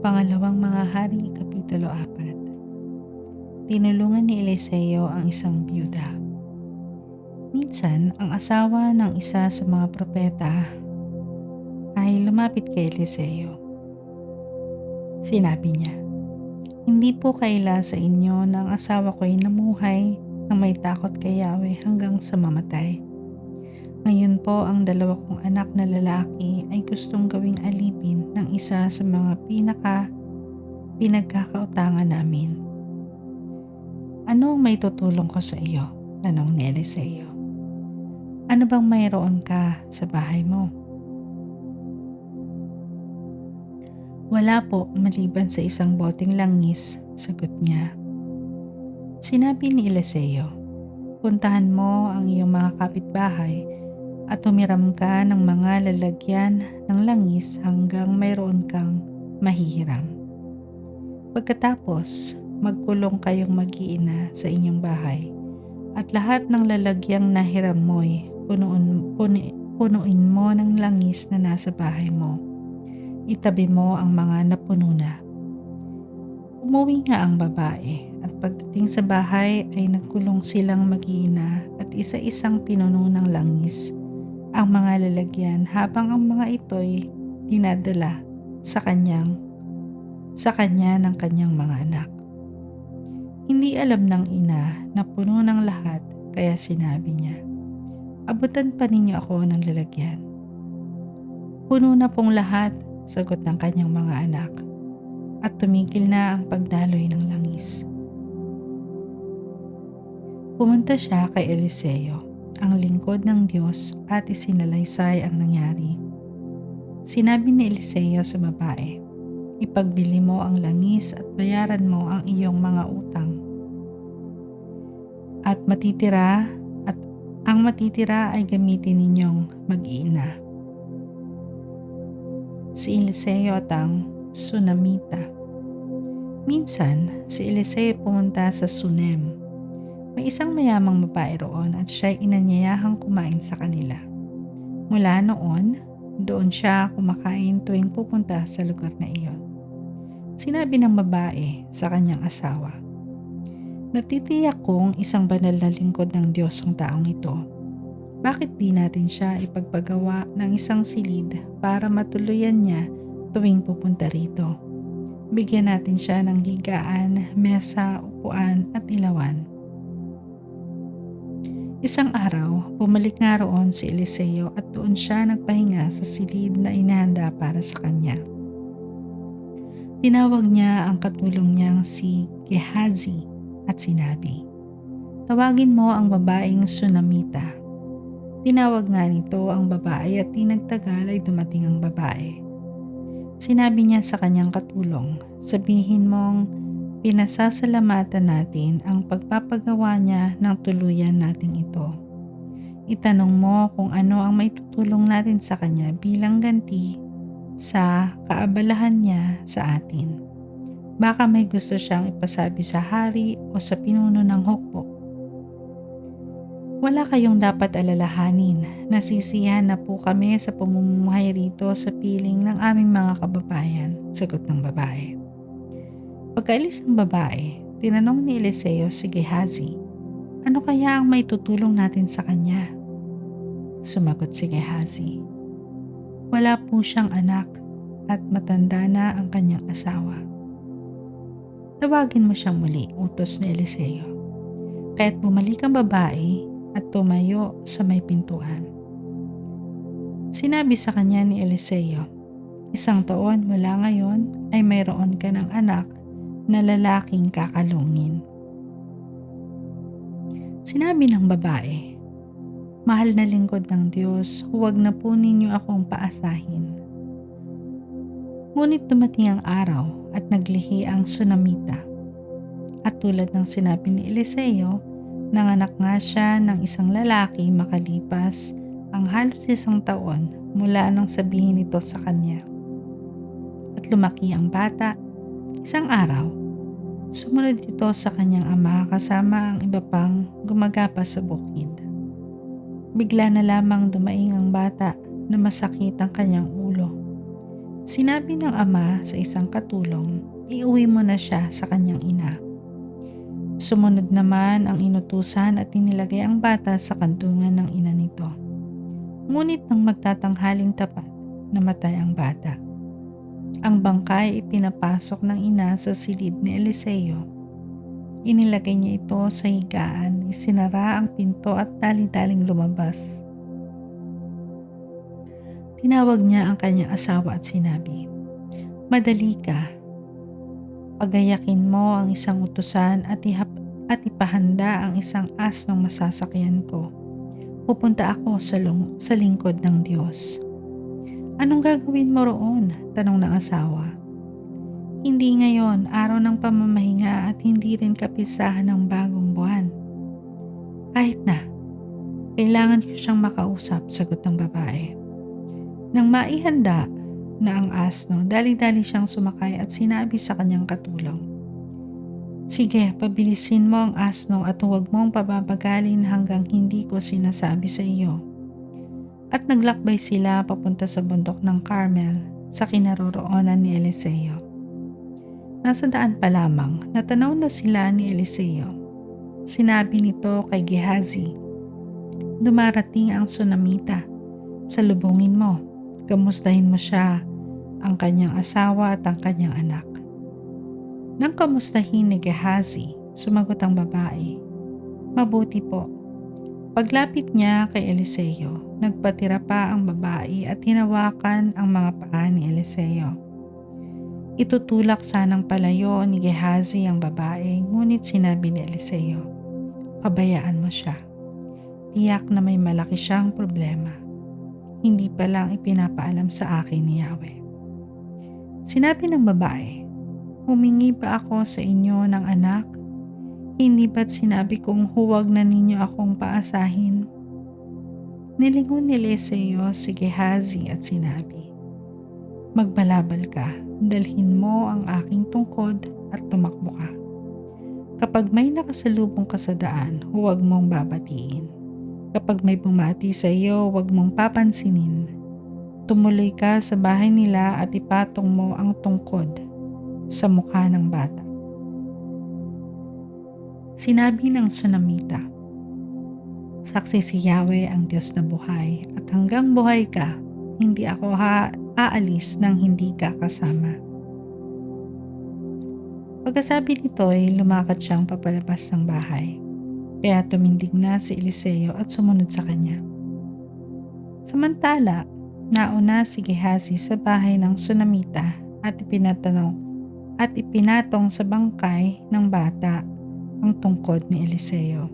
Pangalawang Mga Hari, Kapitulo 4. Tinulungan ni Eliseo ang isang byuda. Minsan, ang asawa ng isa sa mga propeta ay lumapit kay Eliseo. Sinabi niya, "Hindi po kaila sa inyo na ang asawa ko'y namuhay ng may takot kay Yahweh hanggang sa mamatay. Ngayon po ang dalawa kong anak na lalaki ay gustong gawing alipin ng isa sa mga pinagkakautangan namin. Ano ang may tutulong ko sa iyo?" Tanong ni Eliseo. "Ano bang mayroon ka sa bahay mo?" "Wala po maliban sa isang boteng langis," sagot niya. Sinabi ni Eliseo, "Puntahan mo ang iyong mga kapitbahay at humiram ka ng mga lalagyan ng langis hanggang mayroon kang mahihiram. Pagkatapos, magkulong kayong mag-iina sa inyong bahay at lahat ng lalagyang nahiram mo'y punuin mo ng langis na nasa bahay mo. Itabi mo ang mga napuno na." Umuwi nga ang babae at pagdating sa bahay ay nagkulong silang mag-iina at isa-isang pinuno ng langis ang mga lalagyan habang ang mga ito'y dinadala sa kanya ng kanyang mga anak. Hindi alam ng ina na puno ng lahat, kaya sinabi niya, "Abutan pa ninyo ako ng lalagyan." "Puno na pong lahat," sagot ng kanyang mga anak, at tumigil na ang pagdaloy ng langis. Pumunta siya kay Eliseo, ang lingkod ng Diyos, at isinalaysay ang nangyari. Sinabi ni Eliseo sa babae, "Ipagbili mo ang langis at bayaran mo ang iyong mga utang. At ang matitira ay gamitin ninyong mag-iina." Si Eliseo at ang Sunamita. Minsan, si Eliseo pumunta sa Sunem. May isang mayamang babae roon at siya'y inanyayahang kumain sa kanila. Mula noon, doon siya kumakain tuwing pupunta sa lugar na iyon. Sinabi ng babae sa kanyang asawa, "Natitiyak kong isang banal na lingkod ng Diyos ang taong ito. Bakit di natin siya ipagpagawa ng isang silid para matuluyan niya tuwing pupunta rito? Bigyan natin siya ng higaan, mesa, upuan at ilawan." Isang araw, bumalik nga roon si Eliseo at doon siya nagpahinga sa silid na inihanda para sa kanya. Tinawag niya ang katulong niyang si Gehazi at sinabi, "Tawagin mo ang babaeng Sunamita." Tinawag nga nito ang babae at di nagtagal ay dumating ang babae. Sinabi niya sa kanyang katulong, "Sabihin mong pinasasalamatan natin ang pagpapagawa niya ng tuluyan nating ito. Itanong mo kung ano ang may tutulong natin sa kanya bilang ganti sa kaabalahan niya sa atin. Baka may gusto siyang ipasabi sa hari o sa pinuno ng hukbo. Wala kayong dapat alalahanin. Nasisiyahan na po kami sa pamumuhay rito sa piling ng aming mga kababayan," sagot ng babae. Pagkaalis ng babae, tinanong ni Eliseo si Gehazi, "Ano kaya ang may tutulong natin sa kanya?" Sumagot si Gehazi, "Wala po siyang anak at matanda na ang kanyang asawa." "Tawagin mo siyang muli," utos ni Eliseo. Kaya't bumalik ang babae at tumayo sa may pintuan. Sinabi sa kanya ni Eliseo, "Isang taon mula ngayon ay mayroon ka ng anak na lalaking kakalungin." Sinabi ng babae, "Mahal na lingkod ng Diyos, huwag na po ninyo akong paasahin." Ngunit dumating ang araw at naglihi ang Sunamita. At tulad ng sinabi ni Eliseo, nanganak nga siya ng isang lalaki makalipas ang halos isang taon mula nang sabihin ito sa kanya. At lumaki ang bata. Isang araw, sumunod ito sa kanyang ama kasama ang iba pang gumagapa sa bukid. Bigla na lamang dumaing ang bata na masakit ang kanyang ulo. Sinabi ng ama sa isang katulong, iuwi mo na siya sa kanyang ina. Sumunod naman ang inutusan at inilagay ang bata sa kantungan ng ina nito. Ngunit nang magtatanghaling tapat, namatay ang bata. Ang bangkay ipinapasok ng ina sa silid ni Eliseo. Inilagay niya ito sa higaan, isinara ang pinto at dali-daling lumabas. Tinawag niya ang kanyang asawa at sinabi, "Madali ka. Pagayakin mo ang isang utusan at ipahanda ang isang asnong masasakyan ko. Pupunta ako sa lingkod ng Diyos." "Anong gagawin mo roon?" tanong ng asawa. "Hindi ngayon, araw ng pamamahinga at hindi rin kapisahan ng bagong buwan." "Kahit na, kailangan ko siyang makausap," sagot ng babae. Nang maihanda na ang asno, dali-dali siyang sumakay at sinabi sa kanyang katulong, "Sige, pabilisin mo ang asno at huwag mong pababagalin hanggang hindi ko sinasabi sa iyo." At naglakbay sila papunta sa bundok ng Carmel sa kinaroroonan ni Eliseo. Nasa daan pa lamang, natanaw na sila ni Eliseo. Sinabi nito kay Gehazi, "Dumarating ang Sunamita. Salubungin mo. Kamustahin mo siya, ang kanyang asawa at ang kanyang anak." Nang kamustahin ni Gehazi, sumagot ang babae, "Mabuti po." Paglapit niya kay Eliseo, nagpatira pa ang babae at hinawakan ang mga paa ni Eliseo. Itutulak sanang palayo ni Gehazi ang babae, ngunit sinabi ni Eliseo, "Pabayaan mo siya. Tiyak na may malaki siyang problema. Hindi pa lang ipinapaalam sa akin ni Yahweh." Sinabi ng babae, "Humingi ba ako sa inyo ng anak? Hindi ba't sinabi kong huwag na ninyo akong paasahin?" Nilingon ni Eliseo si Gehazi at sinabi, "Magbalabal ka, dalhin mo ang aking tungkod at tumakbo ka. Kapag may nakasalubong ka sa daan, huwag mong babatiin. Kapag may bumati sa iyo, huwag mong papansinin. Tumuloy ka sa bahay nila at ipatong mo ang tungkod sa mukha ng bata." Sinabi ng Sunamita, "Saksi si Yahweh ang Diyos na buhay, at hanggang buhay ka, hindi ako aalis nang hindi ka kasama." Pagkasabi nito ay lumakad siyang papalabas ng bahay. Kaya tumindig na si Eliseo at sumunod sa kanya. Samantala, nauna si Gehazi sa bahay ng Sunamita at ipinatong sa bangkay ng bata ang tungkod ni Eliseo.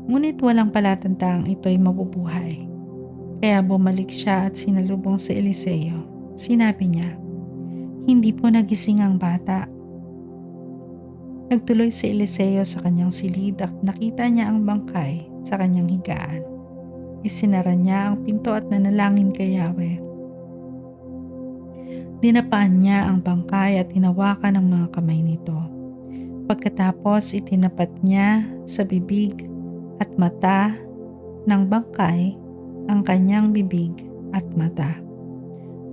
Ngunit walang palatandang ito'y mabubuhay. Kaya bumalik siya at sinalubong si Eliseo. Sinabi niya, "Hindi po nagising ang bata." Nagtuloy si Eliseo sa kanyang silid at nakita niya ang bangkay sa kanyang higaan. Isinara niya ang pinto at nanalangin kay Yahweh. Dinapaan niya ang bangkay at hinawakan ang mga kamay nito. Pagkatapos itinapat niya sa bibig at mata ng bangkay ang kanyang bibig at mata.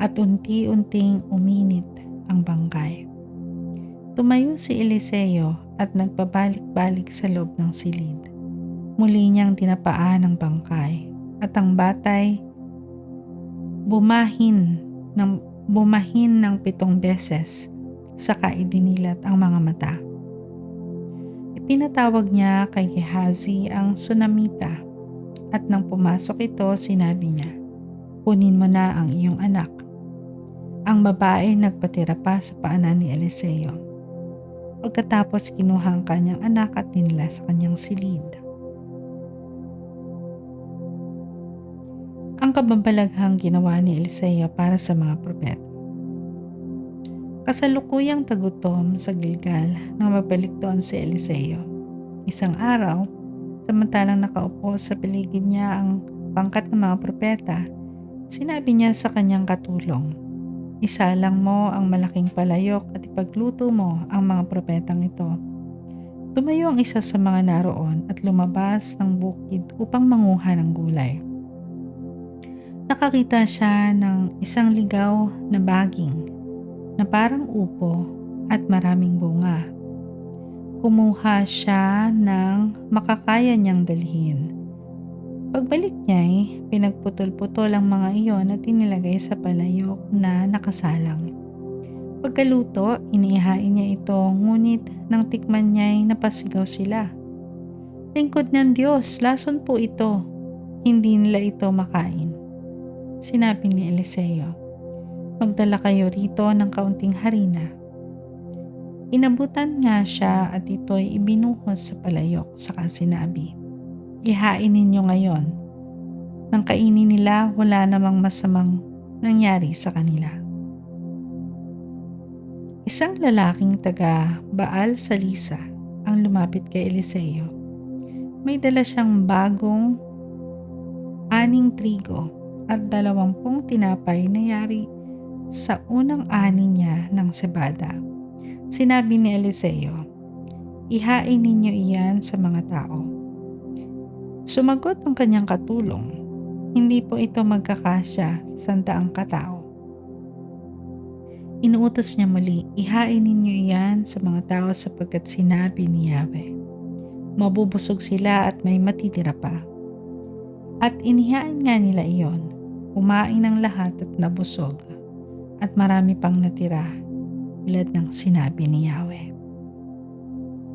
At unti-unting uminit ang bangkay. Tumayo si Eliseo at nagpabalik-balik sa loob ng silid. Muli niyang dinapaan ang bangkay at ang batay bumahin ng 7 beses, saka idinilat ang mga mata. Ipinatawag niya kay Gehazi ang Sunamita at nang pumasok ito, sinabi niya, "Kunin mo na ang iyong anak." Ang babae nagpatira pa sa paanan ni Eliseo. Pagkatapos kinuha ang kanyang anak at dinala sa kanyang silid. Ang kababalaghang ginawa ni Eliseo para sa mga propeta. Kasalukuyang tagutom sa Gilgal nang magbalik doon si Eliseo. Isang araw, samantalang nakaupo sa paligid niya ang pangkat ng mga propeta, sinabi niya sa kanyang katulong, "Isalang mo ang malaking palayok at ipagluto mo ang mga propetang ito." Tumayo ang isa sa mga naroon at lumabas ng bukid upang manguha ng gulay. Nakakita siya ng isang ligaw na baging na parang upo at maraming bunga. Kumuha siya ng makakaya niyang dalhin. Pagbalik niya'y pinagputol-putol ang mga iyon at inilagay sa palayok na nakasalang. Pagkaluto, inihain niya ito, ngunit nang tikman niya'y napasigaw sila. "Lingkod ng Diyos, lason po ito. Hindi nila ito makain." Sinabi ni Eliseo, "Magdala kayo rito ng kaunting harina." Inabutan nga siya at ito'y ibinuhos sa palayok, saka sinabi, "Ihain ninyo ngayon." Nang kainin nila, wala namang masamang nangyari sa kanila. Isang lalaking taga Baal Salisa ang lumapit kay Eliseo. May dala siyang bagong aning trigo at 20 tinapay na yari sa unang ani niya ng sebada. Sinabi ni Eliseo, "Ihain ninyo iyan sa mga tao." Sumagot ang kanyang katulong, "Hindi po ito magkakasya sa 100 katao." Inuutos niya muli, "Ihain ninyo iyan sa mga tao sapagkat sinabi ni Yahweh, mabubusog sila at may matitira pa." At inihain nga nila iyon. Kumain ng lahat at nabusog, at marami pang natira tulad ng sinabi ni Yahweh.